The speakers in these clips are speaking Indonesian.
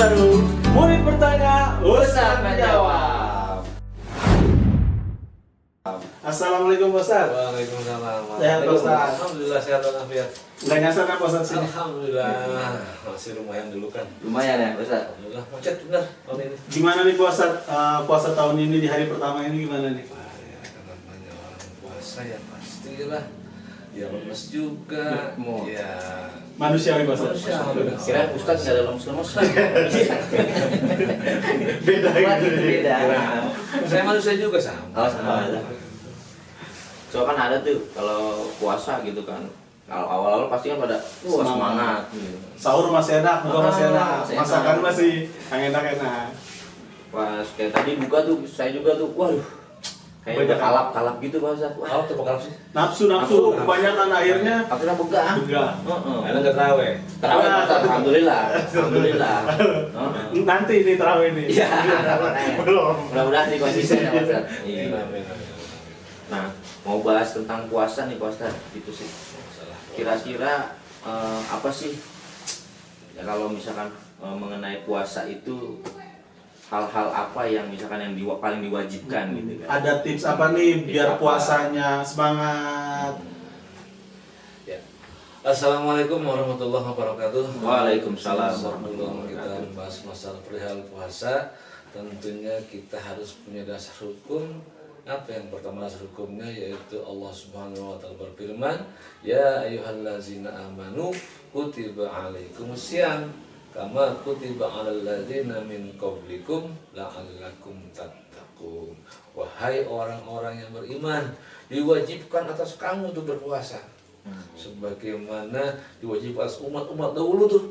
baru, murid bertanya, Ustaz menjawab. Assalamualaikum Ustaz. Waalaikumsalam. Sehat Ustaz. Alhamdulillah sehat walafiat. Nggak nyasar kan Ustaz sini? Alhamdulillah masih lumayan dulu kan. Lumayan ya Ustaz. Alhamdulillah macet benar tahun ini. Gimana nih puasa tahun ini di hari pertama ini gimana nih? Wah, ya kan namanya orang puasa ya pastilah. Ya lemes juga. Ya Manusiawi Ustaz. Kira Ustaz nggak ada lemes-lemes. Beda gitu. Beda. saya manusia juga sama. Oh, sama. So kan ada tuh kalau puasa gitu kan. Kalau awal-awal pasti kan pada semangat. Sahur masih enak, buka masih enak, masih masakan enak. masih enak-enak. Pas kayak tadi buka tuh, saya juga tuh, waduh, kayak udah kalap-kalap gitu Pak Ustaz. Wah, Kalau tuh kalap sih. Nafsu, kebanyakan akhirnya akhirnya begah. enggak. Enak nggak terawih. Terawih Pak Ustaz, alhamdulillah. Alhamdulillah. Nanti ini terawih ini. Iya, makanya. Belum. Mudah-mudahan nih konsisten ya Pak Ustaz. Amin, Iya. amin, amin. Nah, mau bahas tentang puasa nih Pak Ustaz, gitu sih. Kira-kira apa sih ya kalau misalkan mengenai puasa itu hal-hal apa yang misalkan yang paling diwajibkan gitu kan? Ada tips apa nih Tips biar apa? puasanya semangat? Ya. Assalamualaikum warahmatullahi wabarakatuh. Waalaikumsalam Sebelum kita membahas masalah perihal puasa, tentunya kita harus punya dasar hukum. Apa yang pertama dasar hukumnya yaitu Allah Subhanahu wa taala berfirman, "Ya ayyuhallazina amanu kutiba alaikumusiyam kama kutiba alal ladzina min qablikum la'allakum tattaqun." Wahai orang-orang yang beriman, diwajibkan atas kamu untuk berpuasa. Sebagaimana diwajibkan atas umat-umat dahulu tuh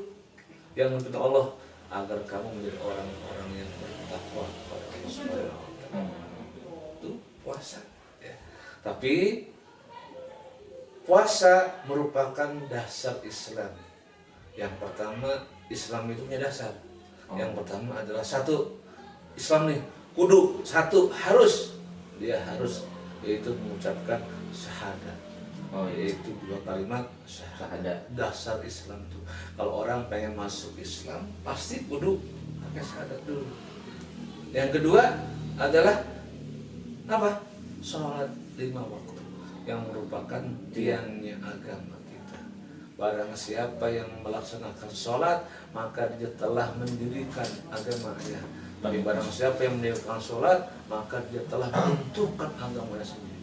yang meminta Allah agar kamu menjadi orang-orang yang bertakwa kepada Allah Subhanahu wa taala. Itu puasa ya. Tapi puasa merupakan dasar Islam. Yang pertama, Islam itu punya dasar. Yang pertama adalah satu, Islam nih kudu satu harus yaitu mengucapkan syahadat. Yaitu dua kalimat syahadat, dasar Islam tuh. Kalau orang pengen masuk Islam pasti kudu pakai syahadat dulu. Yang kedua adalah apa? Sholat 5 waktu yang merupakan tiangnya agama kita. Barang siapa yang melaksanakan sholat maka dia telah mendirikan agamanya. Tapi barang siapa yang mendirikan sholat maka dia telah menentukan agamanya sendiri.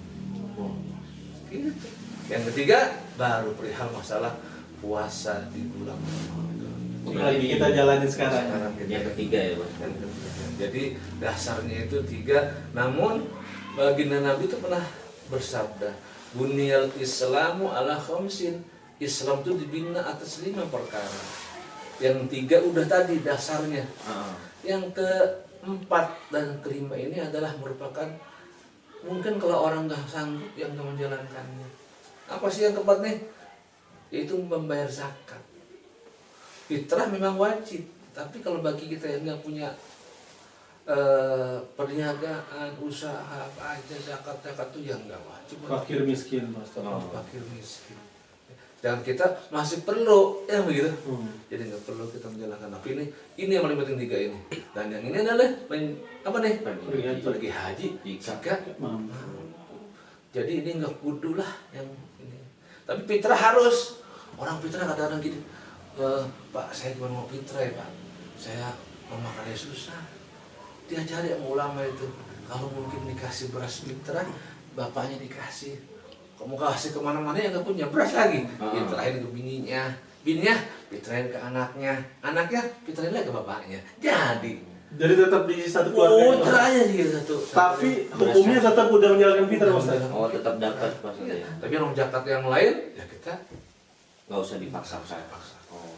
Gitu. Yang ketiga baru perihal masalah puasa di bulan Ramadan. Ini lagi kita jalanin sekarang. Yang ketiga ya Pak. Jadi dasarnya itu 3. Namun baginda Nabi itu pernah bersabda, "Bunyal Islamu ala khamsin." Islam itu dibina atas 5 perkara. Yang 3 udah tadi dasarnya. Yang keempat dan kelima ini adalah merupakan mungkin kalau orang nggak sanggup yang nggak menjalankannya. Apa sih yang keempat nih? Yaitu membayar zakat. Fitrah memang wajib, tapi kalau bagi kita yang nggak punya perniagaan, usaha apa aja, zakat itu yang nggak wajib. Fakir miskin Mas. Fakir miskin. Dan kita masih perlu, ya begitu. Jadi nggak perlu kita menjalankan. Tapi ini yang paling penting 3 ini. Dan yang ini adalah apa nih? Pergi haji. Zakat. Jadi ini nggak kudu lah yang ini. Tapi fitrah harus. Orang fitrah kadang-kadang gini, Pak saya cuma mau fitrah ya Pak. Saya mau makannya susah. Diajari sama ulama itu, kalau mungkin dikasih beras fitrah, bapaknya dikasih. Kamu kasih kemana-mana yang nggak punya beras lagi, fitrahin ke bininya fitrahin ke anaknya fitrahin lagi ke bapaknya. Jadi tetap di satu keluarga. putra aja sih satu. Tapi hukumnya tetap udah menjalankan fitrah Ustaz. Oh, tetap dapat Pak Ustaz Iya. ya. Tapi yang zakat yang lain ya kita Enggak usah dipaksa.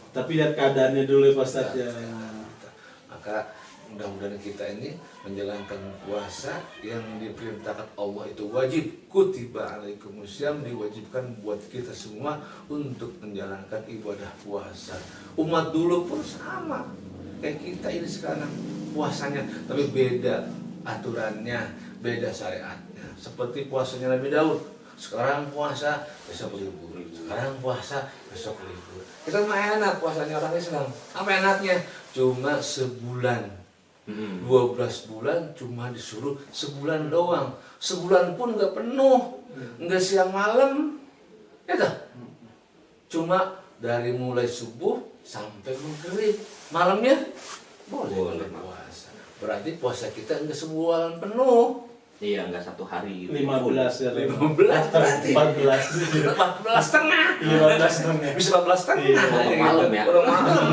Tapi lihat keadaannya dulu Pak Ustaz ya. Maka mudah-mudahan kita ini menjalankan puasa yang diperintahkan Allah itu wajib. Kutiba alaikumusiyam, diwajibkan buat kita semua untuk menjalankan ibadah puasa. Umat dulu pun sama kayak kita ini sekarang puasanya, tapi beda aturannya, beda syariatnya. Seperti puasanya Nabi Daud, Sekarang puasa, besok libur. Sekarang puasa, besok libur. Kita mah enak puasanya orang Islam. Apa enaknya? Cuma sebulan. 12 bulan cuma disuruh sebulan doang. Sebulan pun nggak penuh, nggak siang malam. Ya toh? Cuma dari mulai subuh sampai maghrib. Malamnya boleh puasa. Berarti puasa kita nggak sebulan penuh. Iya, nggak 1 hari gitu. 15 ya. 15 berarti. 14. 14 setengah. 15 setengah. Bisa 14 setengah. Iya, malam ya. Orang malam.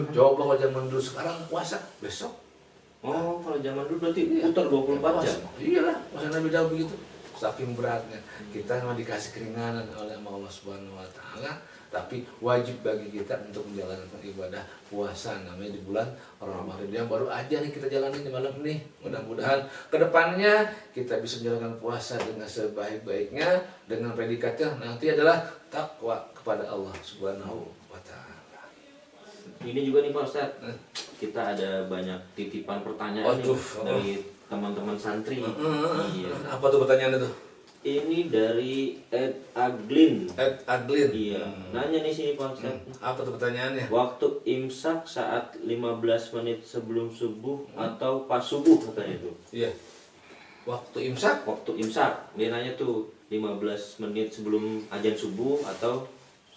Coba kalau zaman dulu, sekarang puasa besok. Oh, kalau zaman dulu berarti putar 24 jam. Iyalah, puasa Nabi Daud begitu. Saking beratnya. Kita memang dikasih keringanan oleh Allah Subhanahu wa taala, tapi wajib bagi kita untuk menjalankan ibadah puasa namanya di bulan Ramadan yang baru aja nih kita jalani di malam nih. Mudah-mudahan kedepannya kita bisa menjalankan puasa dengan sebaik-baiknya, dengan predikatnya nanti adalah takwa kepada Allah Subhanahu wa taala. Ini juga nih Pak Ustadz, kita ada banyak titipan pertanyaan nih dari teman-teman santri. Iya. Apa tuh pertanyaannya tuh? Ini dari Ed Aglin. Aglin. Iya. Nanya nih sini Pak Ustadz. Apa tuh pertanyaannya? Waktu imsak saat 15 menit sebelum subuh atau pas subuh katanya tuh. Iya. Waktu imsak? Waktu imsak, dia nanya tuh 15 menit sebelum azan subuh atau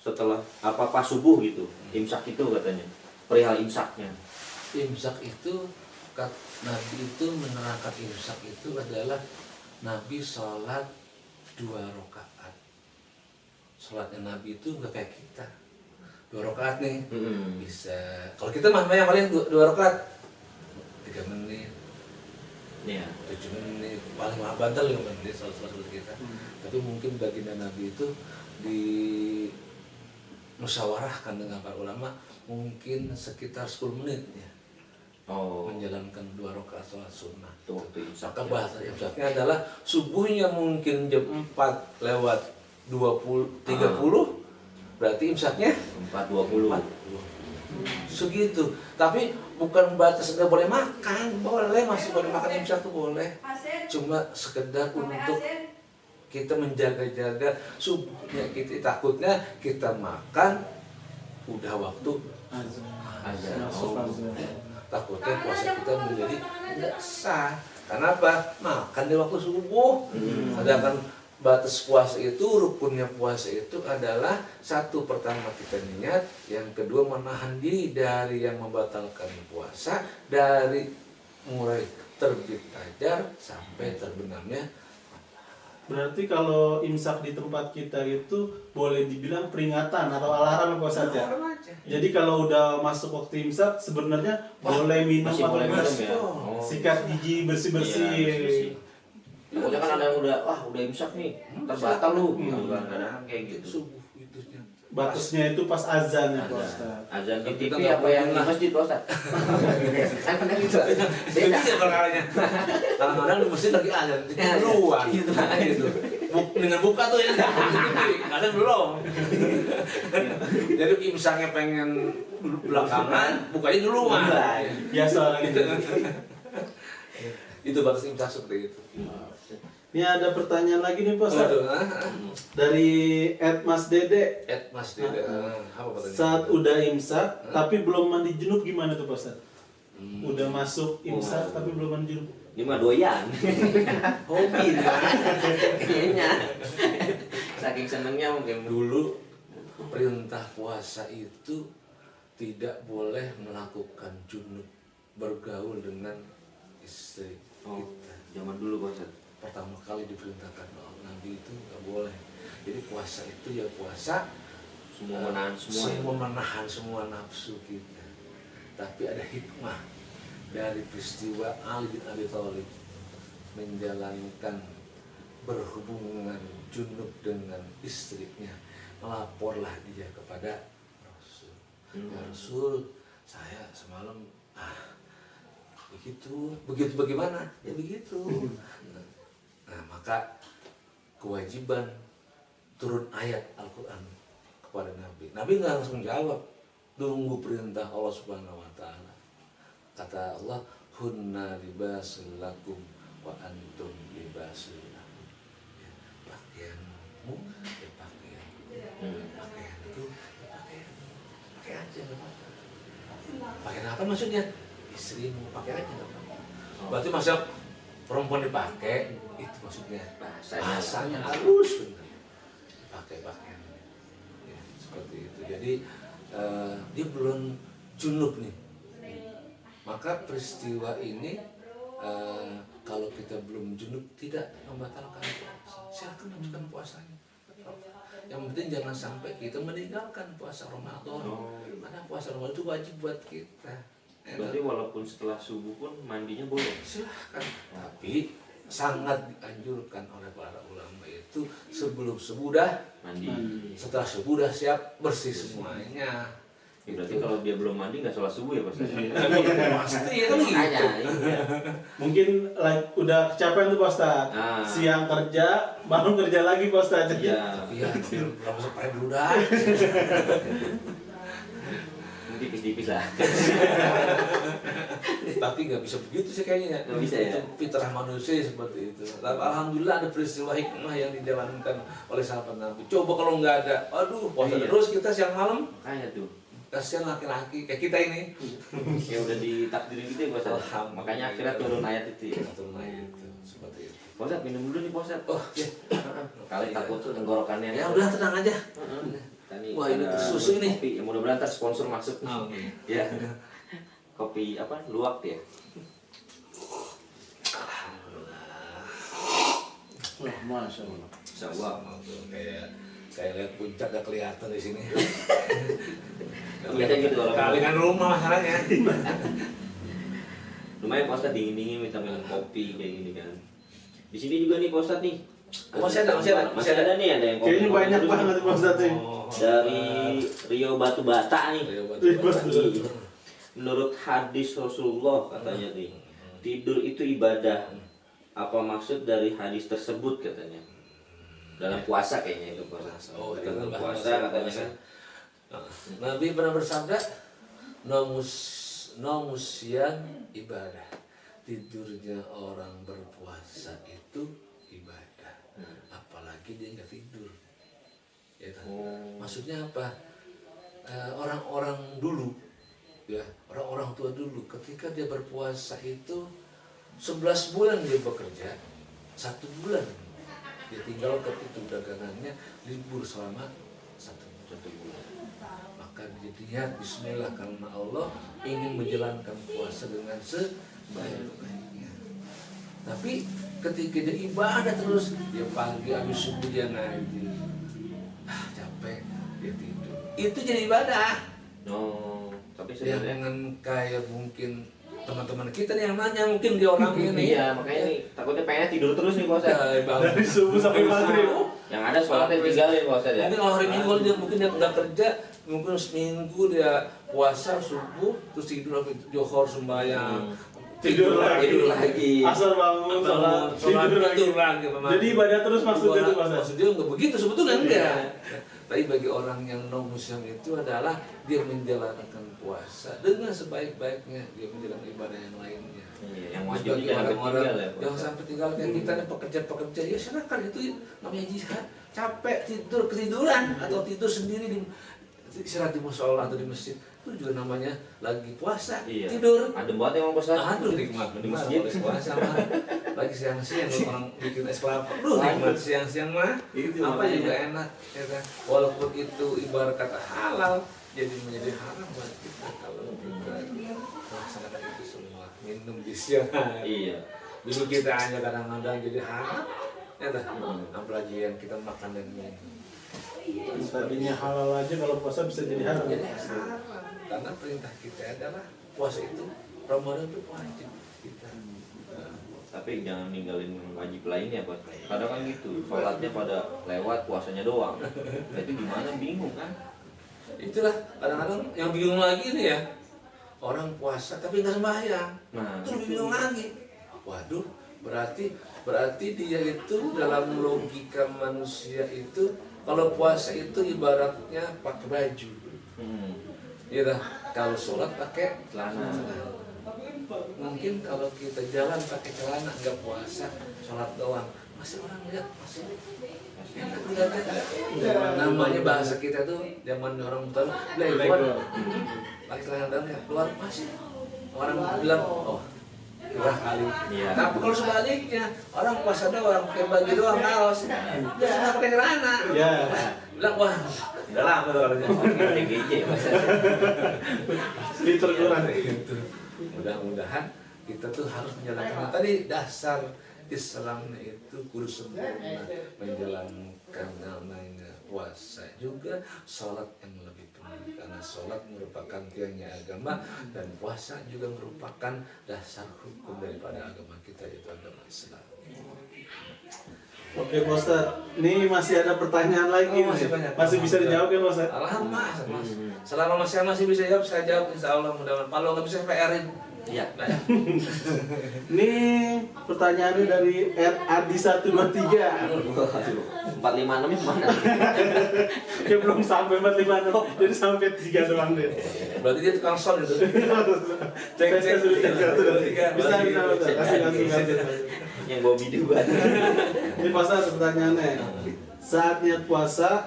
setelah apa pas subuh gitu. Imsak itu katanya. Perihal imsaknya. Imsak itu Nabi itu menerangkan imsak itu adalah Nabi sholat 2 rakaat. Sholatnya Nabi itu nggak kayak kita 2 rakaat nih. Bisa. Kalau kita mah yang paling 2 rakaat 3 menit. Iya. 7 menit, paling lama bantal 5 menit sholat kita. Tapi mungkin baginda Nabi itu di musyawarahkan dengan para ulama mungkin sekitar 10 menit ya. Menjalankan 2 rakaat sholat sunnah. Tuh, waktu imsak. Maka bahasa imsaknya adalah subuhnya mungkin jam 4 lewat 30, berarti imsaknya 4.20. Segitu. Tapi bukan batas nggak boleh makan, boleh, masih boleh makan imsak tuh boleh. Cuma sekedar untuk kita menjaga-jaga subuhnya, kita takutnya kita makan udah waktu azan. Takutnya puasa kita menjadi tidak sah. Kenapa? Makan di waktu subuh. Sedangkan batas puasa itu, rukunnya puasa itu adalah satu, pertama kita niat, yang kedua menahan diri dari yang membatalkan puasa, dari mulai terbit fajar sampai terbenamnya. Berarti kalau imsak di tempat kita itu boleh dibilang peringatan atau alarm apa saja. Jadi kalau udah masuk waktu imsak sebenarnya boleh minum masih atau boleh minum ya. sikat gigi bersih-bersih. Pokoknya kan ada yang udah imsak nih, ntar batal lu. Kadang-kadang kayak gitu. Subuh itu. Batasnya itu pas azan ya Pak Ustaz. Azan di Kita TV nggak apa yang di pernah. masjid Pak Ustaz? Kan pernah gitu. Beda perkaranya. Kadang-kadang di masjid lagi azan, di luar. Gitu. Dengan buka tuh ya. Kadang belum. Jadi imsaknya pengen belakangan, bukanya duluan. Biasa orang itu. Itu batas imsak seperti itu. Ini ada pertanyaan lagi nih Pak Ustaz. Waduh, Dari Mas Dede. Mas Dede, apa pertanyaannya? Saat udah imsak tapi belum mandi junub gimana tuh Pak Ustaz? Udah masuk imsak tapi belum mandi junub. Ini mah doyan. Hobi dia. Kayaknya. Saking senengnya mungkin. Dulu perintah puasa itu tidak boleh melakukan junub, bergaul dengan istri kita. Zaman dulu Pak Ustaz. Pertama kali diperintahkan oleh Nabi itu nggak boleh. Jadi puasa itu ya puasa Semua menahan semua. semua menahan semua nafsu kita. Tapi ada hikmah dari peristiwa Ali bin Abi Thalib menjalankan berhubungan junub dengan istrinya. Melaporlah dia kepada Rasul. Ya Rasul, saya semalam begitu bagaimana? Ya begitu. Nah, maka kewajiban turun ayat Al-Quran kepada Nabi. Nabi nggak langsung jawab, tunggu perintah Allah Subhanahu Wa Taala. Kata Allah, hunna libasul lakum wa antum libasul lahum. Ya, pakaian kamu ya pakaian. Pakaian itu ya pakaian. Pakai aja nggak apa-apa. Pakaian apa maksudnya? Istrimu pakai aja nggak apa-apa. Berarti masa perempuan dipakai itu maksudnya bahasanya halus benar. Pakai pakaian. Ya, seperti itu. Jadi dia belum junub nih. Maka peristiwa ini kalau kita belum junub tidak membatalkan puasa. Silakan lanjutkan puasanya. Yang penting jangan sampai kita meninggalkan puasa Ramadan. Karena puasa Ramadan itu wajib buat kita. Berarti walaupun setelah subuh pun mandinya boleh? Silahkan. Tapi sangat dianjurkan oleh para ulama itu sebelum subuh dah Mandi. setelah subuh dah siap bersih semuanya. Ya, berarti kalau dia belum mandi nggak sholat subuh ya Pak Ustaz? Pasti ya kan Makanya, gitu. iya. Mungkin udah kecapean tuh Pak Ustaz. Siang kerja, malam kerja lagi Pak Ustaz. Iya. Tapi ya belum spray dulu dah. Tipis-tipis lah. Tapi nggak bisa begitu sih kayaknya. Nggak bisa ya? Itu fitrah manusia seperti itu. Tapi alhamdulillah ada peristiwa hikmah yang dijalankan oleh sahabat Nabi. Coba kalau nggak ada, aduh puasa Iya. terus kita siang malam. Makanya tuh. Kasihan laki-laki kayak kita ini. Ya udah ditakdirin gitu ya Pak Ustaz. Alhamdulillah. Makanya akhirnya turun ayat itu ya. Itu seperti itu. Pak Ustaz minum dulu nih Pak Ustaz. Oh ya. Kali takut tuh tenggorokannya. Ya udah tenang aja. Tadi Wah, ini ada susu nih. kopi. Ya, mudah-mudahan ntar sponsor masuk. Amin. Ya. Kopi apa? Luwak ya. Wah, Masya Allah. Insyaallah. Kayak lihat puncak gak kelihatan di sini. Biasanya gitu kalau Kalingan rumah masalahnya. lumayan Pak Ustaz dingin-dingin minta minum kopi kayak gini kan. Di sini juga nih Pak Ustaz nih. Masih ada. Nih ada yang kopi. Kayaknya banyak Terus banget Pak Ustaz nih. dari Rio Batu Bata nih. Batu. Menurut hadis Rasulullah katanya nih, tidur itu ibadah. Apa maksud dari hadis tersebut katanya? Dalam puasa kayaknya itu puasa. Oh, dalam dalam puasa katanya kan. Nabi pernah bersabda, nomusian ibadah. Tidurnya orang berpuasa itu ibadah. Apalagi dia nggak tidur. Ya, kan? Maksudnya apa? Orang-orang dulu, ya orang-orang tua dulu, ketika dia berpuasa itu 11 bulan dia bekerja, 1 bulan dia tinggal ke itu dagangannya libur selama 1 bulan. Maka dia niat Bismillah karena Allah ingin menjalankan puasa dengan sebaik-baiknya. Tapi ketika dia ibadah terus, dia pagi habis subuh dia ngaji, capek dia tidur. Itu jadi ibadah. Oh, tapi Ya, sebenarnya dengan kayak mungkin teman-teman kita nih yang nanya mungkin dia orang ini. iya, makanya nih takutnya pengen tidur terus nih Pak Ustaz. Dari subuh sampai maghrib. Yang ada sholatnya tinggalin Pak Ustaz ya. Mungkin kalau hari Minggu dia mungkin dia nggak kerja, mungkin seminggu dia puasa subuh terus tidur sampai johor sembahyang. Tidur lagi. Asar bangun, sholat, tidur lagi. Jadi ibadah terus maksudnya itu Pak Ustaz. Maksudnya nggak begitu sebetulnya enggak. Tapi bagi orang yang non muslim itu adalah dia menjalankan puasa dengan sebaik-baiknya, dia menjalankan ibadah yang lainnya. Iya, yang Terus wajib bagi jangan orang-orang ketinggal ya Pak yang Ustaz. sampai tinggal kayak kita nih pekerja-pekerja, ya silakan itu namanya jihad. Capek tidur ketiduran atau tidur sendiri di istirahat di musola atau di masjid, itu juga namanya lagi puasa. Iya. Tidur. Adem banget emang Pak Ustaz. Aduh nikmat Di masjid. puasa mah. Lagi siang-siang kalau orang bikin es kelapa. Aduh nikmat siang-siang mah. Itu Apa makanya. juga enak ya kan. Walaupun itu ibarat kata halal, jadi menjadi haram buat kita kalau kita melaksanakan itu semua. Minum di siang hari. Iya. Dulu kita hanya kadang-kadang jadi haram. Ya dah. Apalagi yang kita makan dan minum. Tadinya halal aja kalau puasa bisa jadi haram. Jadi haram. Karena perintah kita adalah puasa itu Ramadan itu wajib kita. Tapi jangan ninggalin wajib lainnya Pak. Kadang kan gitu, sholatnya pada lewat, puasanya doang. Nah, itu gimana bingung kan? Itulah kadang-kadang yang bingung lagi nih ya, orang puasa tapi nggak sembahyang. Nah, Itu lebih bingung lagi. Waduh, berarti dia itu dalam logika manusia itu kalau puasa itu ibaratnya pakai baju. Ya dah, kalau sholat pakai celana. Mungkin kalau kita jalan pakai celana nggak puasa, sholat doang. masih orang lihat masih enak lihatnya. Namanya bahasa kita tuh zaman orang tahu playboy, pakai celana dalam ya keluar masih orang bilang oh murah kali. Iya. Tapi kalau sebaliknya orang puasa doang pakai baju doang kaos, terus nggak pakai celana, Ya. bilang wah udah lama tuh orangnya. PGJ bahasa. Liter kurang. Gitu. Mudah-mudahan kita tuh harus menjalankan tadi dasar Islamnya itu kudu sempurna, menjalankan namanya puasa juga sholat yang lebih penuh, karena sholat merupakan tiangnya agama dan puasa juga merupakan dasar hukum daripada agama kita, yaitu agama Islam. Oke Pak Ustadz, ini masih ada pertanyaan lagi Oh, masih nih. banyak. Masih bisa dijawab ya Pak Ustadz? Alhamdulillah, Mas. Selama saya masih bisa jawab, saya jawab insya Allah mudah-mudahan. Kalau nggak bisa PR-in. Iya. Nah, ya. Ini pertanyaannya dari Adi123. 456 mana? Dia belum sampai 456, jadi sampai 3 doang deh. Berarti dia tukang son itu. Cek dulu, cek dulu. Bisa, kasih. Yang bawa bidu banget. Ini Pak Ustadz pertanyaannya. Saat niat puasa,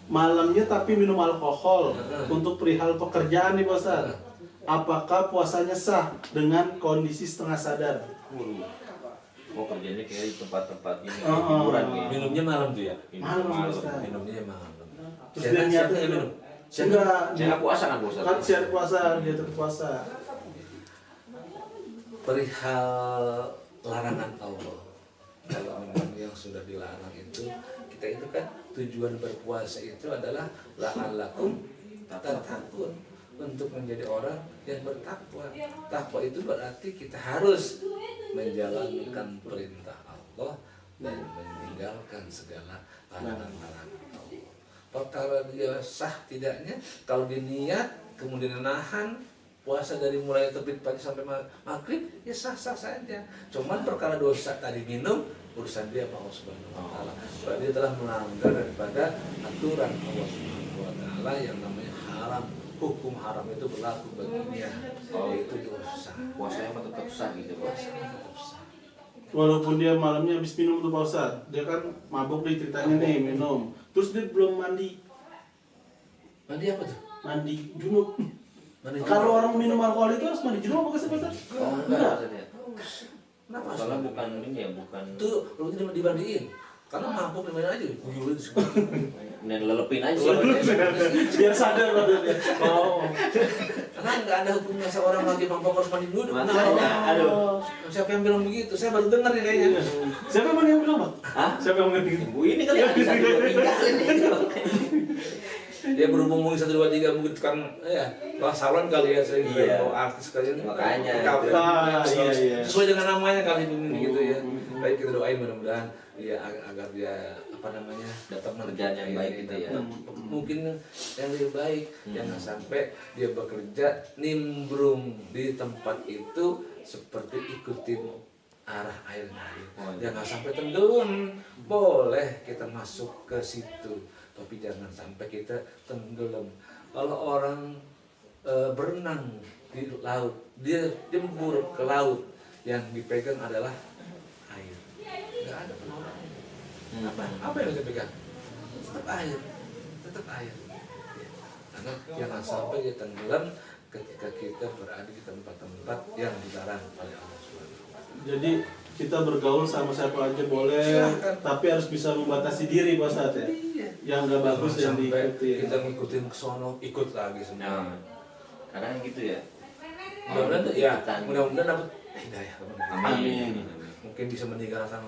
malamnya tapi minum alkohol untuk perihal pekerjaan nih Pak Ustadz. Apakah puasanya sah dengan kondisi setengah sadar? Oh kerjanya kayak di tempat-tempat ini Oh, hiburan gitu. Minumnya malam tuh ya. Malam, Ustaz. Minumnya malam. Terus dia niatnya minum. Enggak, Saya puasa kan Ustaz? kan siar puasa, dia tetap puasa. Perihal larangan Allah. Kalau memang yang sudah dilarang itu, kita itu kan tujuan berpuasa itu adalah la'allakum tattaqun, untuk menjadi orang yang bertakwa. Takwa itu berarti kita harus menjalankan perintah Allah dan meninggalkan segala larangan-larangan Allah. Perkara dia sah tidaknya, kalau diniat kemudian nahan puasa dari mulai terbit pagi sampai maghrib, ya sah-sah saja. Cuman perkara dosa tadi minum, urusan dia sama Allah Subhanahu wa taala. Berarti dia telah melanggar daripada aturan Allah Subhanahu wa taala yang namanya haram. Hukum haram itu berlaku baginya. Oh, itu dosa. Puasanya mah tetap sah gitu Pak. Tetap sah. Walaupun dia malamnya habis minum tuh Pak Ustadz, dia kan mabuk nih ceritanya nih minum. Terus dia belum mandi, Mandi apa tuh? mandi junub. Mandi Kalau orang minum alkohol itu harus mandi junub apa sih Pak Ustadz? Oh enggak Ustaz ya. Kenapa? Soalnya bukan ini ya, bukan Itu rutin dibandiin. Karena mabuk di mana aja, guyur itu semua. dan lelepin aja. Biar sadar Pak dia. Oh. Karena nggak ada hukumnya seorang lagi mabuk harus mandi dulu. Makanya, aduh. Siapa yang bilang begitu? Saya baru dengar nih kayaknya. Siapa emang yang bilang Pak? Hah? Siapa yang ngomong gitu? Ibu ini kali ada 1 2 3 Dia berhubung 1 2 3 mungkin kan ya kelas salon kali ya, saya Iya. artis kalian Makanya. Iya. sesuai dengan namanya kali ini gitu ya. Baik, kita doain mudah-mudahan ya agar dia apa namanya dapat Kerjaan yang baik gitu ya. mungkin yang lebih baik. Jangan sampai dia bekerja nimbrung di tempat itu seperti ikutin arah air ngalir. Jangan sampai tenggelam. Boleh kita masuk ke situ, tapi jangan sampai kita tenggelam. Kalau orang berenang di laut, dia jembur ke laut, yang dipegang adalah air. Nggak ada penolakan. Apa yang kita pegang? Tetap air, tetap air. Karena jangan sampai dia tenggelam ketika kita berada di tempat-tempat yang dilarang oleh Allah Subhanahu wa taala. Jadi kita bergaul sama siapa aja boleh, Silakan. tapi harus bisa membatasi diri Pak Ustadz ya. Iya. Yang nggak bagus yang Sampai diikuti. kita ngikutin ke sono, ikut lagi semua. Nah, kadang gitu ya. Mudah-mudahan tuh ya, mudah-mudahan dapat hidayah. Amin. Mungkin bisa meninggalkan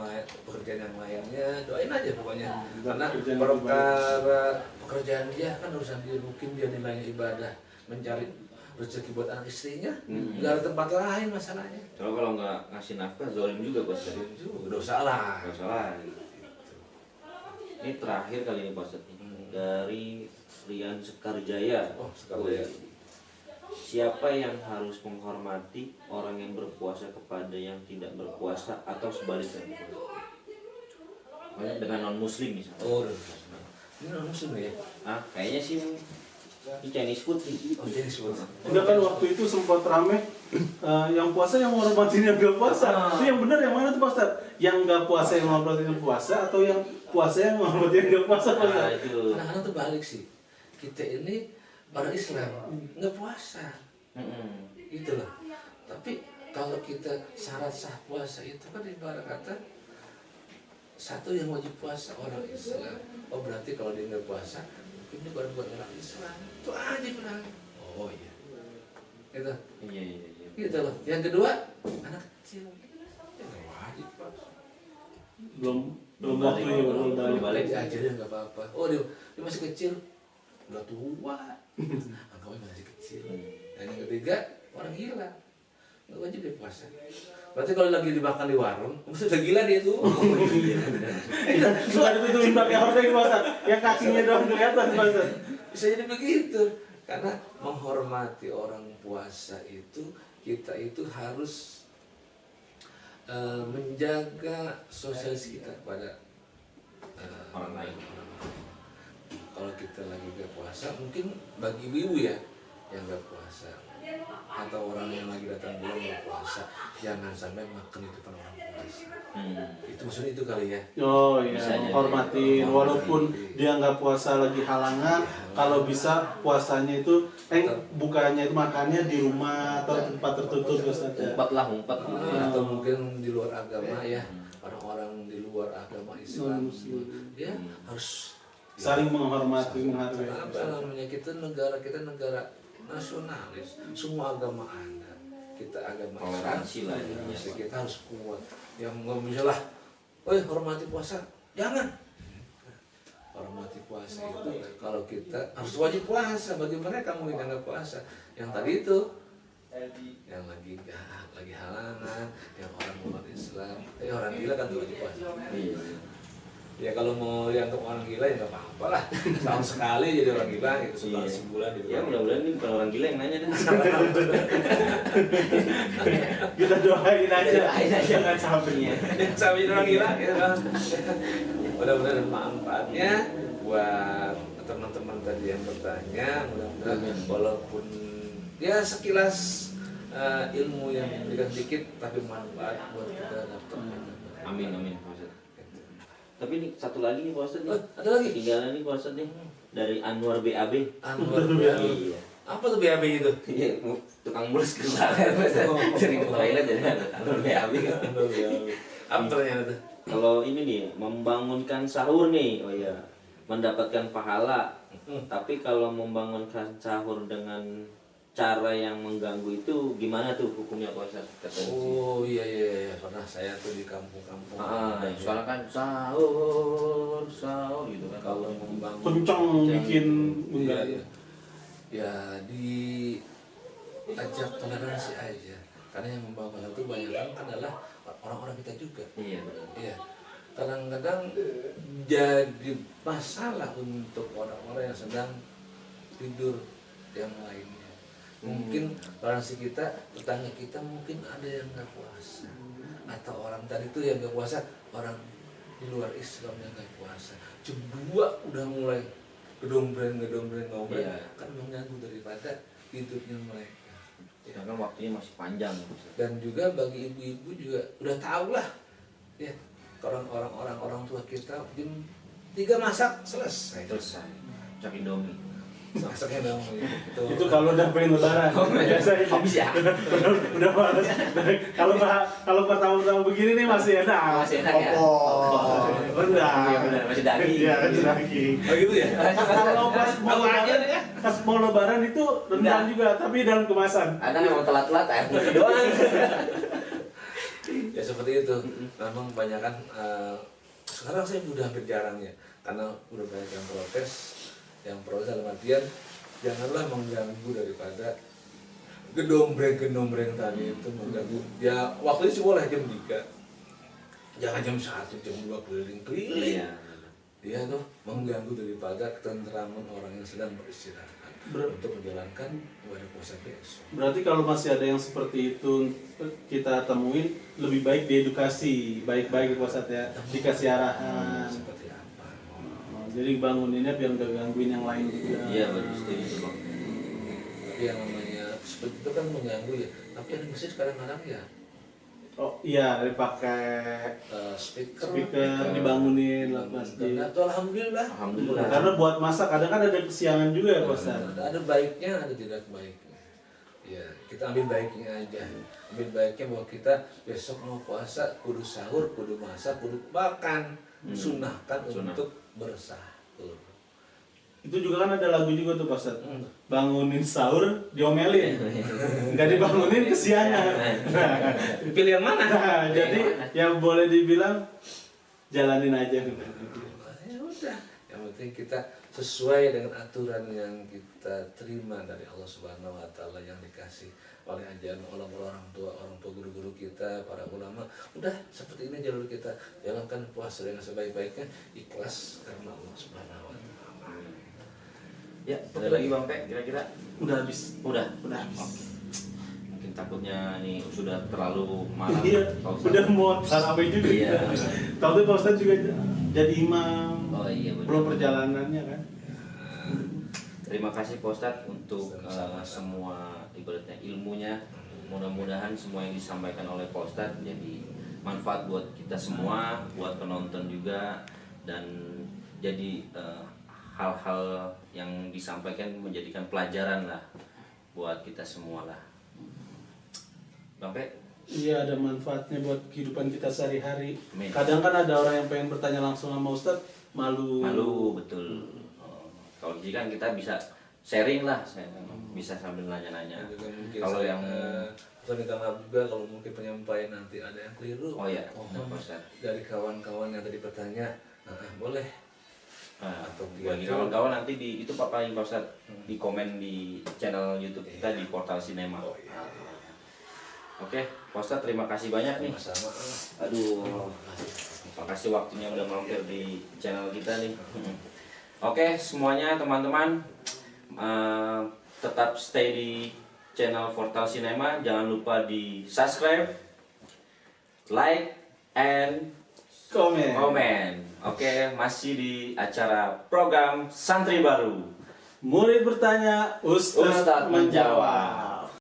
pekerjaan yang lainnya, doain aja pokoknya. Karena Pekerjaan perkara pekerjaan dia kan urusan dia, mungkin dia nilainya ibadah, mencari rezeki buat anak istrinya, nggak ada tempat lain masalahnya. Soalnya kalau nggak ngasih nafkah zolim juga Bos. Itu dosa lah. Nggak salah. Ini terakhir kali ini Bos. Dari Rian Sekarjaya. Oh, Sekarjaya. Siapa yang harus menghormati orang yang berpuasa kepada yang tidak berpuasa atau sebaliknya? Dengan non muslim misalnya. Oh, ini non muslim ya? Ah, kayaknya sih Ini Chinese food nih. Oh, jadi sebut. Enggak kan waktu itu sempat rame yang puasa yang menghormatin yang nggak puasa. Itu yang benar yang mana tuh Pak Ustaz? Yang nggak puasa yang menghormatin yang puasa atau yang puasa yang menghormatin yang nggak puasa Pak Ustaz? Nah, itu. Kadang-kadang tuh balik sih. Kita ini orang Islam nggak puasa, gitu loh. Tapi kalau kita syarat sah puasa itu kan ibarat kata satu yang wajib puasa orang Islam. Oh berarti kalau dia nggak puasa ini baru buat orang Islam. Itu aja bilang. Oh iya. Gitu. Iya. Gitu loh. Yang kedua anak kecil. Ya nggak wajib puasa. Belum waktunya belum balik. Balik diajarin nggak apa-apa. Oh dia masih kecil. Udah tua. Anggapnya masih kecil. Dan yang ketiga orang gila. Nggak wajib dia puasa. Berarti kalau lagi dimakan di warung, mesti udah gila dia tuh. Suka ditutupin pakai hordeng Pak Ustaz. Yang kakinya doang kelihatan Pak Ustaz. Bisa jadi begitu. Karena menghormati orang puasa itu, kita itu harus menjaga sosialis kita kepada Orang lain. Kalau kita lagi gak puasa, mungkin bagi ibu ya yang gak puasa atau orang yang lagi datang bulan gak puasa, jangan sampai makan di depan orang puasa. Itu maksudnya itu kali ya. Oh iya, Bisa jadi. menghormatin walaupun dia nggak puasa lagi halangan, kalau bisa puasanya itu bukannya itu makannya di rumah atau tempat tertutup Ustaz ya. Umpat. Atau mungkin di luar agama ya, orang-orang di luar agama Islam, dia harus Saling menghormati, menghargai. apa namanya, kita negara nasionalis, semua agama ada, kita agama Toleransi lah ya. Islam, kita harus kuat. Yang nggak bisa lah, hormati puasa, jangan. Hormati puasa itu kalau kita harus wajib puasa. Bagi mereka mungkin yang nggak puasa, yang tadi itu, yang lagi halangan, yang orang umat Islam, orang gila kan tuh wajib puasa. Iya. Ya kalau mau yang untuk orang gila ya nggak apa-apa lah, setahun sekali jadi orang gila gitu, sebulan gitu. Ya mudah-mudahan ini bukan orang gila yang nanya deh. Kita doain aja. Doain aja. Jangan sampai. Sampai jadi orang gila gitu kan. Mudah-mudahan manfaatnya buat teman-teman tadi yang bertanya, mudah-mudahan walaupun ya sekilas ilmu yang diberikan sedikit tapi manfaat buat kita dapat. Amin. Pak Ustaz. Tapi ini satu lagi nih Pak Ustaz nih. Ada lagi? Tinggalan nih Pak Ustaz nih. Dari Anwar BAB. Anwar BAB. Iya. Apa tuh BAB itu? Iya, tukang mulus kemarin sering ke toilet jadi Anwar BAB. Apa ternyata tuh? Kalau ini nih membangunkan sahur nih, oh ya, mendapatkan pahala. Tapi kalau membangunkan sahur dengan cara yang mengganggu itu gimana tuh hukumnya Pak Ustaz? Oh iya, pernah saya tuh di kampung-kampung. Soalnya kan sahur gitu kan. Kalau membangun Kencang bikin iya, enggak. ya diajak toleransi aja. Karena yang membangun itu banyak kan adalah orang-orang kita juga. Iya benar. Iya. Kadang-kadang jadi masalah untuk orang-orang yang sedang tidur yang lainnya. Mungkin toleransi kita, tetangga kita mungkin ada yang nggak puasa, atau orang tadi tuh yang nggak puasa, orang di luar Islam yang nggak puasa. Kedua udah mulai gedombreng ngomong, kan mengganggu daripada tidurnya mereka. Ya kan waktunya masih panjang. Dan juga bagi ibu-ibu juga udah tahu lah, ya orang tua kita jam 3 masak selesai. Cak Indomie. Masaknya dong gitu. Itu kalau udah pengen lebaran. Biasa itu. Habis ya. Udah males. Kalau pertama-tama begini nih masih enak. Masih enak ya? Opor, rendang. Iya benar, masih daging. Iya, masih daging. Oh gitu ya? Kalau pas mau Tahu aja lebaran, ya. pas mau lebaran itu rendang juga, tapi dalam kemasan. Ada memang telat-telat air putih doang. Ya seperti itu. Memang kebanyakan sekarang saya udah hampir jarang ya, karena udah banyak yang protes dalam artian janganlah mengganggu daripada gedombreng tadi itu mengganggu. Ya waktunya sih boleh jam 3, jangan jam 1, jam 2 keliling-keliling. Dia tuh mengganggu daripada ketenteraman orang yang sedang beristirahat untuk menjalankan ibadah puasa besok. Berarti kalau masih ada yang seperti itu kita temuin, lebih baik diedukasi baik-baik Pak Ustadz ya, dikasih arahan. Seperti apa? jadi banguninnya biar nggak gangguin yang lain juga. Iya betul, setuju bang. Tapi yang namanya speed itu kan mengganggu ya. Tapi yang masjid kadang-kadang ya Oh iya, dipakai speaker dibangunin lah masjid. Itu alhamdulillah. Alhamdulillah. Karena buat masak kadang kan ada kesiangan juga ya Pak Ustaz. Ada baiknya, ada tidak baiknya. Ya, kita ambil baiknya aja. Ambil baiknya bahwa kita besok mau puasa, kudu sahur, kudu masak, kudu makan. Sunnahkan untuk bersahur. Itu juga kan ada lagu juga tuh Pak Ustaz. Bangunin sahur diomelin. Enggak dibangunin kesiangan. Pilih yang mana? Nah, jadi yang boleh dibilang jalanin aja. Ya udah, yang penting kita sesuai dengan aturan yang kita terima dari Allah Subhanahu wa taala yang dikasih oleh ajaran orang tua guru-guru kita, para ulama. Udah seperti ini jalur kita. Jalankan puasa dengan sebaik-baiknya, ikhlas karena Allah Subhanahu wa taala. Ya, ada lagi bang Pe, kira-kira? Udah habis. Udah Habis. Oke. Mungkin takutnya nih sudah terlalu malam. Iya, Pak Ustadz. udah mau tarawih juga. Iya. Tahu tuh Pak Ustaz juga jadi imam. Oh iya benar. Belum perjalanannya kan. Terima kasih Pak Ustadz untuk Sama-sama. semua ibaratnya ilmunya. Mudah-mudahan semua yang disampaikan oleh Pak Ustadz jadi manfaat buat kita semua, buat penonton juga, dan jadi hal-hal yang disampaikan menjadikan pelajaran lah buat kita semua lah. Bang Pe? Iya, ada manfaatnya buat kehidupan kita sehari-hari. Amin. Kadang kan ada orang yang pengen bertanya langsung sama Ustadz, malu. Malu betul. Kalau di sini kan kita bisa sharing lah, bisa sambil nanya-nanya. Juga mungkin Kalau saya, yang saya minta maaf juga kalau mungkin penyampaian nanti ada yang keliru. oh ya, Pak Ustadz. Dari kawan-kawan yang tadi bertanya, boleh. Nah, Atau bagi dia- kawan-kawan nanti di itu papain Pak Ustadz di komen di channel YouTube kita di Portal Sinema. Oh, iya. Oke, Pak Ustadz terima kasih banyak nih. Sama-sama. Aduh, makasih waktunya udah mampir di channel kita nih. Oke, semuanya teman-teman tetap stay di channel Portal Sinema. Jangan lupa di subscribe, like, and komen. Oke, masih di acara program Santri Baru. Murid bertanya, Ustadz Ustadz menjawab.